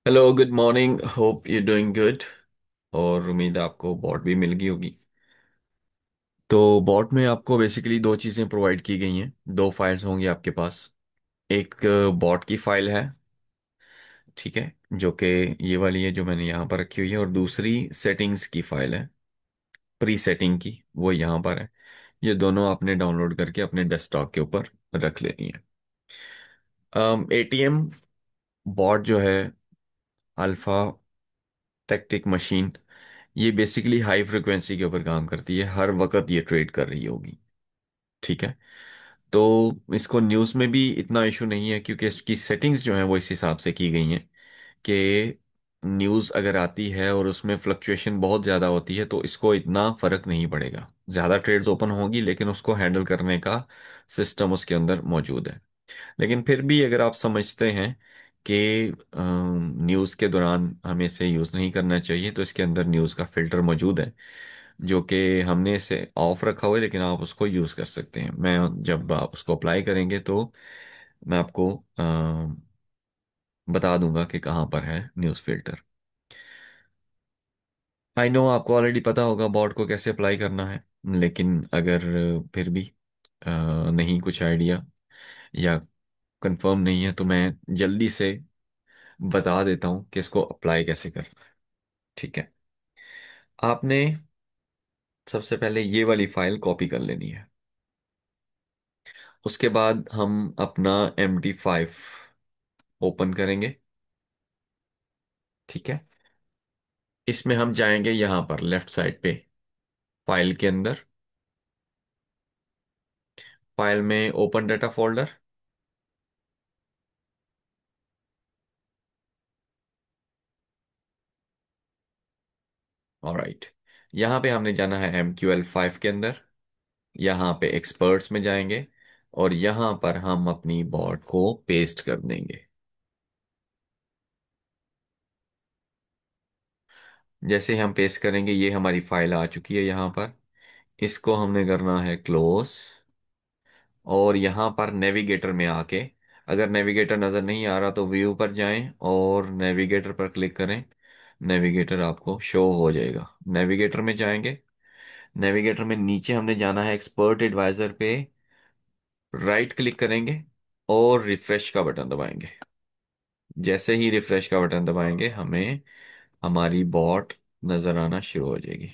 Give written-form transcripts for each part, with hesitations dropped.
Hello, good morning. Hope you doing good. और उम्मीद है आपको बॉट भी मिल गई होगी। तो बॉट में आपको बेसिकली दो चीज़ें प्रोवाइड की गई हैं। दो फाइल्स होंगी आपके पास। एक बॉट की फाइल है, ठीक है, जो कि ये वाली है जो मैंने यहाँ पर रखी हुई है। और दूसरी सेटिंग्स की फाइल है, प्री सेटिंग की, वो यहाँ पर है। ये दोनों आपने डाउनलोड करके अपने डेस्कटॉप के ऊपर रख लेनी है। एटीएम बॉट जो है, अल्फा टेक्टिक मशीन, ये बेसिकली हाई फ्रिक्वेंसी के ऊपर काम करती है। हर वक्त ये ट्रेड कर रही होगी, ठीक है। तो इसको न्यूज़ में भी इतना इशू नहीं है, क्योंकि इसकी सेटिंग्स जो हैं वो इस हिसाब से की गई हैं कि न्यूज़ अगर आती है और उसमें फ्लक्चुएशन बहुत ज़्यादा होती है तो इसको इतना फर्क नहीं पड़ेगा। ज़्यादा ट्रेड्स ओपन होगी लेकिन उसको हैंडल करने का सिस्टम उसके अंदर मौजूद है। लेकिन फिर भी अगर आप समझते हैं कि न्यूज़ के दौरान हमें इसे यूज़ नहीं करना चाहिए, तो इसके अंदर न्यूज़ का फिल्टर मौजूद है, जो कि हमने इसे ऑफ रखा हुआ है, लेकिन आप उसको यूज़ कर सकते हैं। मैं जब आप उसको अप्लाई करेंगे तो मैं आपको बता दूंगा कि कहाँ पर है न्यूज़ फिल्टर। आई नो आपको ऑलरेडी पता होगा बॉट को कैसे अप्लाई करना है, लेकिन अगर फिर भी नहीं कुछ आइडिया या कंफर्म नहीं है तो मैं जल्दी से बता देता हूँ कि इसको अप्लाई कैसे करना है, ठीक है। आपने सबसे पहले ये वाली फाइल कॉपी कर लेनी है। उसके बाद हम अपना MD5 ओपन करेंगे, ठीक है। इसमें हम जाएंगे यहाँ पर लेफ्ट साइड पे, फाइल के अंदर, फाइल में ओपन डाटा फोल्डर। ऑलराइट, यहाँ पे हमने जाना है MQL5 के अंदर। यहाँ पे एक्सपर्ट्स में जाएंगे और यहाँ पर हम अपनी बॉट को पेस्ट कर देंगे। जैसे हम पेस्ट करेंगे ये हमारी फाइल आ चुकी है यहाँ पर। इसको हमने करना है क्लोज। और यहाँ पर नेविगेटर में आके, अगर नेविगेटर नज़र नहीं आ रहा तो व्यू पर जाएं और नेविगेटर पर क्लिक करें। नेविगेटर आपको शो हो जाएगा। नेविगेटर में जाएंगे, नेविगेटर में नीचे हमने जाना है एक्सपर्ट एडवाइजर पे, राइट क्लिक करेंगे और रिफ्रेश का बटन दबाएंगे। जैसे ही रिफ्रेश का बटन दबाएंगे हमें हमारी बॉट नज़र आना शुरू हो जाएगी।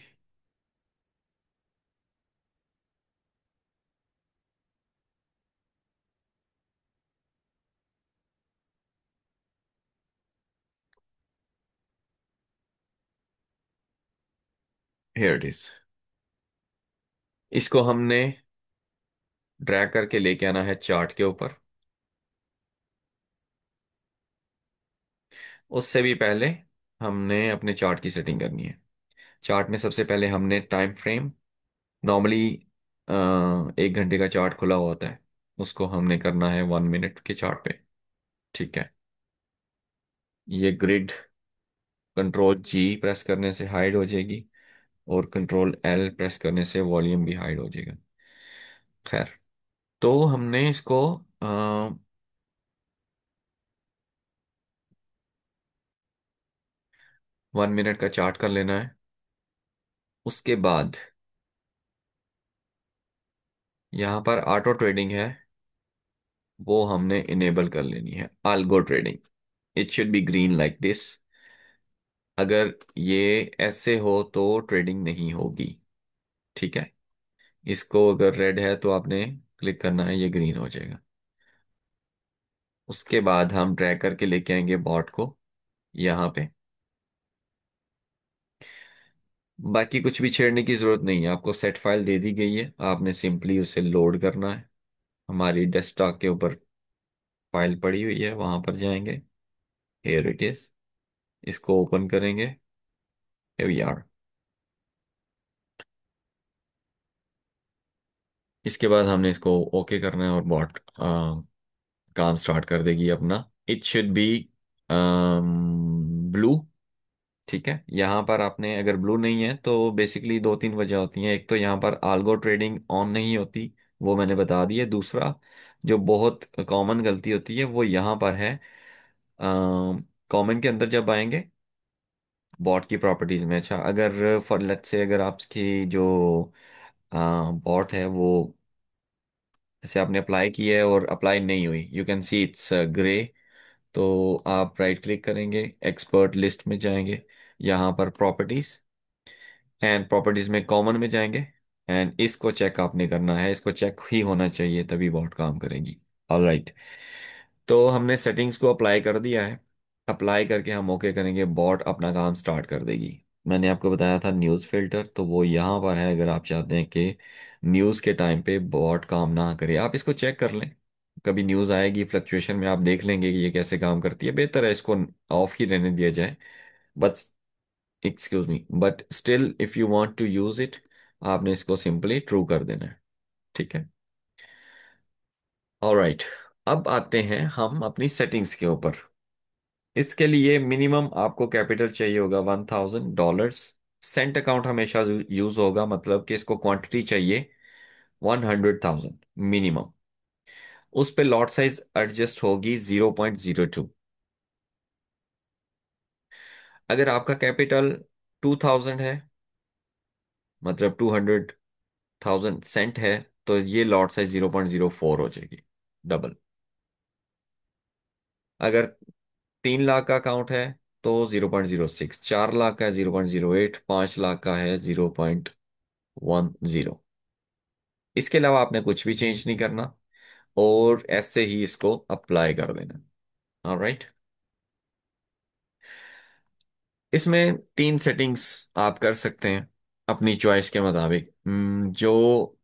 Here it is. इसको हमने ड्रैग करके लेके आना है चार्ट के ऊपर। उससे भी पहले हमने अपने चार्ट की सेटिंग करनी है। चार्ट में सबसे पहले हमने टाइम फ्रेम, नॉर्मली 1 घंटे का चार्ट खुला हुआ होता है, उसको हमने करना है 1 मिनट के चार्ट पे, ठीक है। ये ग्रिड कंट्रोल G प्रेस करने से हाइड हो जाएगी और कंट्रोल L प्रेस करने से वॉल्यूम भी हाइड हो जाएगा। खैर, तो हमने इसको 1 मिनट का चार्ट कर लेना है। उसके बाद यहाँ पर ऑटो ट्रेडिंग है, वो हमने इनेबल कर लेनी है। Algo trading, it should be green like this. अगर ये ऐसे हो तो ट्रेडिंग नहीं होगी, ठीक है। इसको अगर रेड है तो आपने क्लिक करना है, ये ग्रीन हो जाएगा। उसके बाद हम ड्रैग करके लेके आएंगे बॉट को यहाँ पे। बाकी कुछ भी छेड़ने की जरूरत नहीं है, आपको सेट फाइल दे दी गई है, आपने सिंपली उसे लोड करना है। हमारी डेस्कटॉप के ऊपर फाइल पड़ी हुई है, वहां पर जाएंगे। Here it is. इसको ओपन करेंगे। Here we are। इसके बाद हमने इसको ओके करना है और बॉट काम स्टार्ट कर देगी अपना। इट शुड बी ब्लू, ठीक है। यहाँ पर आपने अगर ब्लू नहीं है तो बेसिकली दो तीन वजह होती हैं। एक तो यहाँ पर आल्गो ट्रेडिंग ऑन नहीं होती, वो मैंने बता दी है। दूसरा, जो बहुत कॉमन गलती होती है वो यहाँ पर है, कॉमन के अंदर जब आएंगे, बॉट की प्रॉपर्टीज में, अच्छा अगर फॉर लेट्स से अगर आपकी जो बॉट है वो, जैसे आपने अप्लाई की है और अप्लाई नहीं हुई, you can see it's grey, तो आप राइट क्लिक करेंगे, एक्सपर्ट लिस्ट में जाएंगे, यहाँ पर प्रॉपर्टीज, एंड प्रॉपर्टीज में कॉमन में जाएंगे, एंड इसको चेक आपने करना है, इसको चेक ही होना चाहिए तभी बॉट काम करेगी। ऑलराइट, तो हमने सेटिंग्स को अप्लाई कर दिया है। अप्लाई करके हम ओके करेंगे, बॉट अपना काम स्टार्ट कर देगी। मैंने आपको बताया था न्यूज़ फिल्टर, तो वो यहाँ पर है। अगर आप चाहते हैं कि न्यूज़ के टाइम पे बॉट काम ना करे, आप इसको चेक कर लें। कभी न्यूज़ आएगी फ्लक्चुएशन में, आप देख लेंगे कि ये कैसे काम करती है। बेहतर है इसको ऑफ ही रहने दिया जाए। But excuse me, but still if you want to use it, आपने इसको सिंपली ट्रू कर देना है। ठीक है, ऑलराइट। अब आते हैं हम अपनी सेटिंग्स के ऊपर। इसके लिए मिनिमम आपको कैपिटल चाहिए होगा $1000। सेंट अकाउंट हमेशा यूज होगा, मतलब कि इसको क्वांटिटी चाहिए 100,000 मिनिमम। उस पे लॉट साइज एडजस्ट होगी 0.02। अगर आपका कैपिटल 2000 है, मतलब 200,000 सेंट है, तो ये लॉट साइज 0.04 हो जाएगी, डबल। अगर 3 लाख का अकाउंट है तो 0.06, 4 लाख का है 0.08, 5 लाख का है 0.10। इसके अलावा आपने कुछ भी चेंज नहीं करना, और ऐसे ही इसको अप्लाई कर देना। ऑलराइट, इसमें 3 सेटिंग्स आप कर सकते हैं अपनी चॉइस के मुताबिक। जो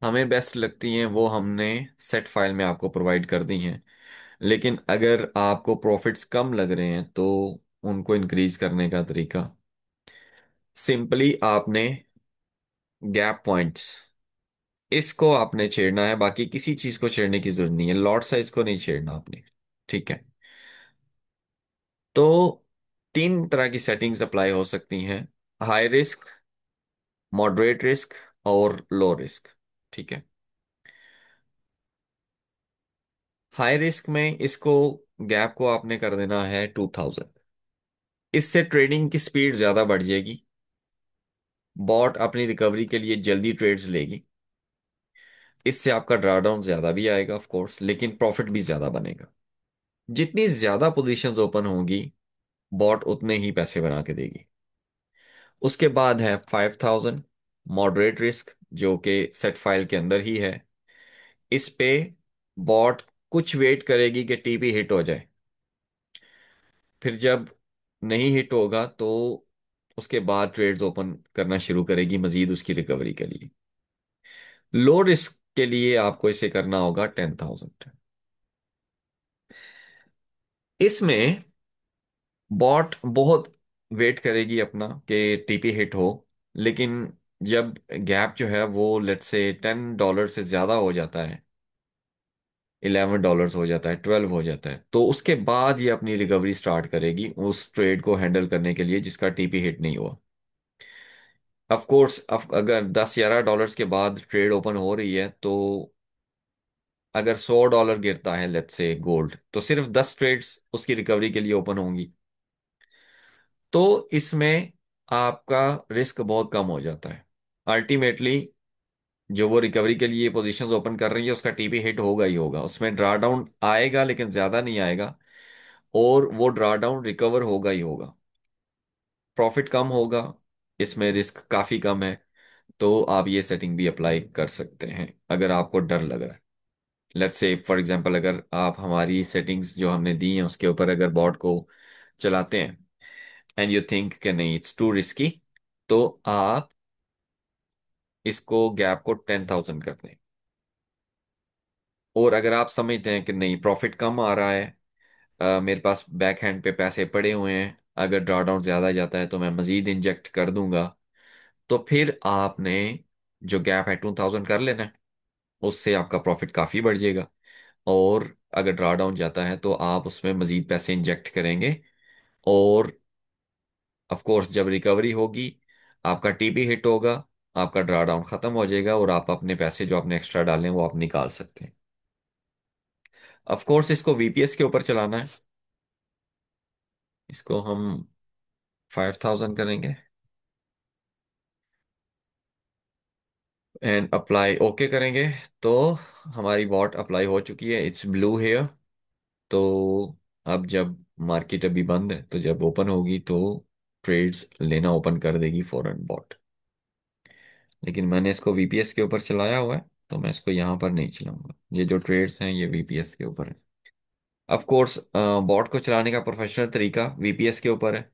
हमें बेस्ट लगती हैं वो हमने सेट फाइल में आपको प्रोवाइड कर दी हैं। लेकिन अगर आपको प्रॉफिट्स कम लग रहे हैं तो उनको इंक्रीज करने का तरीका, सिंपली आपने गैप पॉइंट्स, इसको आपने छेड़ना है। बाकी किसी चीज को छेड़ने की जरूरत नहीं है, लॉट साइज को नहीं छेड़ना आपने। ठीक है, तो 3 तरह की सेटिंग्स अप्लाई हो सकती हैं: हाई रिस्क, मॉडरेट रिस्क, और लो रिस्क। ठीक है, हाई रिस्क में इसको, गैप को आपने कर देना है 2000। इससे ट्रेडिंग की स्पीड ज्यादा बढ़ जाएगी, बॉट अपनी रिकवरी के लिए जल्दी ट्रेड्स लेगी। इससे आपका ड्रॉडाउन ज्यादा भी आएगा ऑफ कोर्स, लेकिन प्रॉफिट भी ज्यादा बनेगा। जितनी ज्यादा पोजीशंस ओपन होंगी, बॉट उतने ही पैसे बना के देगी। उसके बाद है 5000 मॉडरेट रिस्क, जो कि सेट फाइल के अंदर ही है। इस पे बॉट कुछ वेट करेगी कि टीपी हिट हो जाए, फिर जब नहीं हिट होगा तो उसके बाद ट्रेड्स ओपन करना शुरू करेगी मजीद उसकी रिकवरी के लिए। लो रिस्क के लिए आपको इसे करना होगा 10,000। इसमें बॉट बहुत वेट करेगी अपना कि टीपी हिट हो, लेकिन जब गैप जो है वो लेट्स से $10 से ज्यादा हो जाता है, $11 हो जाता है, 12 हो जाता है, तो उसके बाद ये अपनी रिकवरी स्टार्ट करेगी उस ट्रेड को हैंडल करने के लिए जिसका टीपी हिट नहीं हुआ। ऑफ कोर्स अगर $10-11 के बाद ट्रेड ओपन हो रही है, तो अगर $100 गिरता है लेट्स से गोल्ड, तो सिर्फ 10 ट्रेड्स उसकी रिकवरी के लिए ओपन होंगी। तो इसमें आपका रिस्क बहुत कम हो जाता है। अल्टीमेटली जो वो रिकवरी के लिए पोजीशंस ओपन कर रही है उसका टीपी हिट होगा ही होगा, उसमें ड्रा डाउन आएगा लेकिन ज्यादा नहीं आएगा, और वो ड्रा डाउन रिकवर होगा ही होगा। प्रॉफिट कम होगा, इसमें रिस्क काफी कम है। तो आप ये सेटिंग भी अप्लाई कर सकते हैं अगर आपको डर लग रहा है। लेट्स से फॉर एग्जांपल, अगर आप हमारी सेटिंग्स जो हमने दी हैं उसके ऊपर अगर बॉट को चलाते हैं, एंड यू थिंक कि नहीं इट्स टू रिस्की, तो आप इसको गैप को 10,000 कर दें। और अगर आप समझते हैं कि नहीं प्रॉफिट कम आ रहा है, मेरे पास बैक हैंड पे पैसे पड़े हुए हैं, अगर ड्रॉडाउन ज्यादा जाता है तो मैं मजीद इंजेक्ट कर दूंगा, तो फिर आपने जो गैप है 2000 कर लेना है। उससे आपका प्रॉफिट काफी बढ़ जाएगा। और अगर ड्रॉडाउन जाता है तो आप उसमें मजीद पैसे इंजेक्ट करेंगे, और ऑफ कोर्स जब रिकवरी होगी आपका टीपी हिट होगा, आपका ड्रॉडाउन खत्म हो जाएगा, और आप अपने पैसे जो आपने एक्स्ट्रा डाले हैं वो आप निकाल सकते हैं। ऑफ कोर्स इसको वीपीएस के ऊपर चलाना है। इसको हम 5000 करेंगे एंड अप्लाई ओके करेंगे। तो हमारी बॉट अप्लाई हो चुकी है, इट्स ब्लू हेयर। तो अब जब मार्केट अभी बंद है, तो जब ओपन होगी तो ट्रेड्स लेना ओपन कर देगी फॉरेन बॉट। लेकिन मैंने इसको वीपीएस के ऊपर चलाया हुआ है, तो मैं इसको यहाँ पर नहीं चलाऊंगा। ये जो ट्रेड्स हैं ये वीपीएस के ऊपर है। ऑफ कोर्स बॉट को चलाने का प्रोफेशनल तरीका वीपीएस के ऊपर है।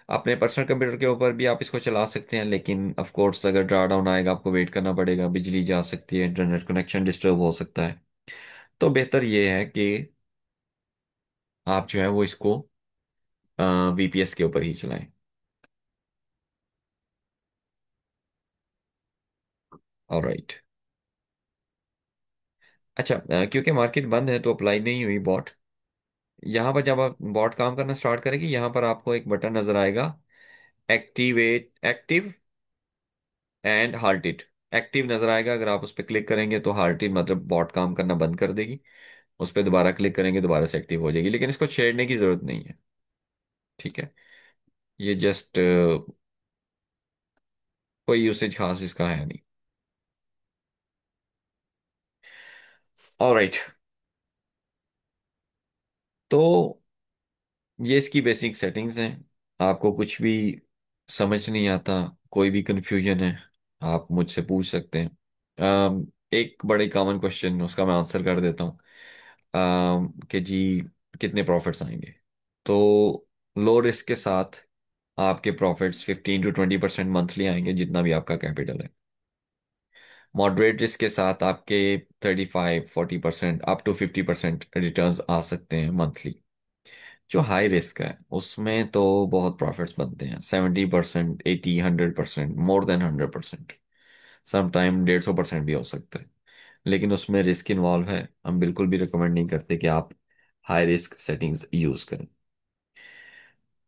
अपने पर्सनल कंप्यूटर के ऊपर भी आप इसको चला सकते हैं, लेकिन ऑफ कोर्स अगर ड्रा डाउन आएगा आपको वेट करना पड़ेगा, बिजली जा सकती है, इंटरनेट कनेक्शन डिस्टर्ब हो सकता है। तो बेहतर ये है कि आप जो है वो इसको वीपीएस के ऊपर ही चलाएं। ऑलराइट। अच्छा, क्योंकि मार्केट बंद है तो अप्लाई नहीं हुई बॉट। यहाँ पर जब आप बॉट काम करना स्टार्ट करेगी, यहाँ पर आपको एक बटन नजर आएगा, activate active and hearted. Active नजर आएगा, अगर आप उस पर क्लिक करेंगे तो हार्टेड मतलब बॉट काम करना बंद कर देगी। उस पर दोबारा क्लिक करेंगे दोबारा से एक्टिव हो जाएगी, लेकिन इसको छेड़ने की जरूरत नहीं है। ठीक है। ये जस्ट कोई यूसेज खास इसका है नहीं। ऑलराइट। तो ये इसकी बेसिक सेटिंग्स हैं। आपको कुछ भी समझ नहीं आता, कोई भी कंफ्यूजन है, आप मुझसे पूछ सकते हैं। एक बड़े कॉमन क्वेश्चन उसका मैं आंसर कर देता हूँ, कि जी कितने प्रॉफिट्स आएंगे। तो लो रिस्क के साथ आपके प्रॉफिट्स 15 to 20% मंथली आएंगे, जितना भी आपका कैपिटल है। मॉडरेट रिस्क के साथ आपके 35-40% अप टू 50% रिटर्न्स आ सकते हैं मंथली। जो हाई रिस्क है उसमें तो बहुत प्रॉफिट्स बनते हैं, 70%, 80, 100%, मोर देन 100%। समटाइम 150% भी हो सकता है। लेकिन उसमें रिस्क इन्वॉल्व है, हम बिल्कुल भी रिकमेंड नहीं करते कि आप हाई रिस्क सेटिंग्स यूज करें।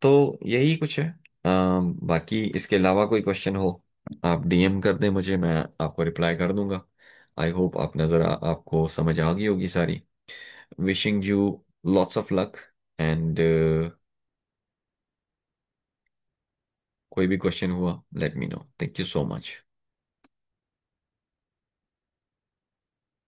तो यही कुछ है। बाकी इसके अलावा कोई क्वेश्चन हो, आप डीएम कर दें मुझे, मैं आपको रिप्लाई कर दूंगा। आई होप आप आपको समझ आ गई होगी सारी। Wishing you lots of luck and कोई भी क्वेश्चन हुआ let me know. Thank you so much.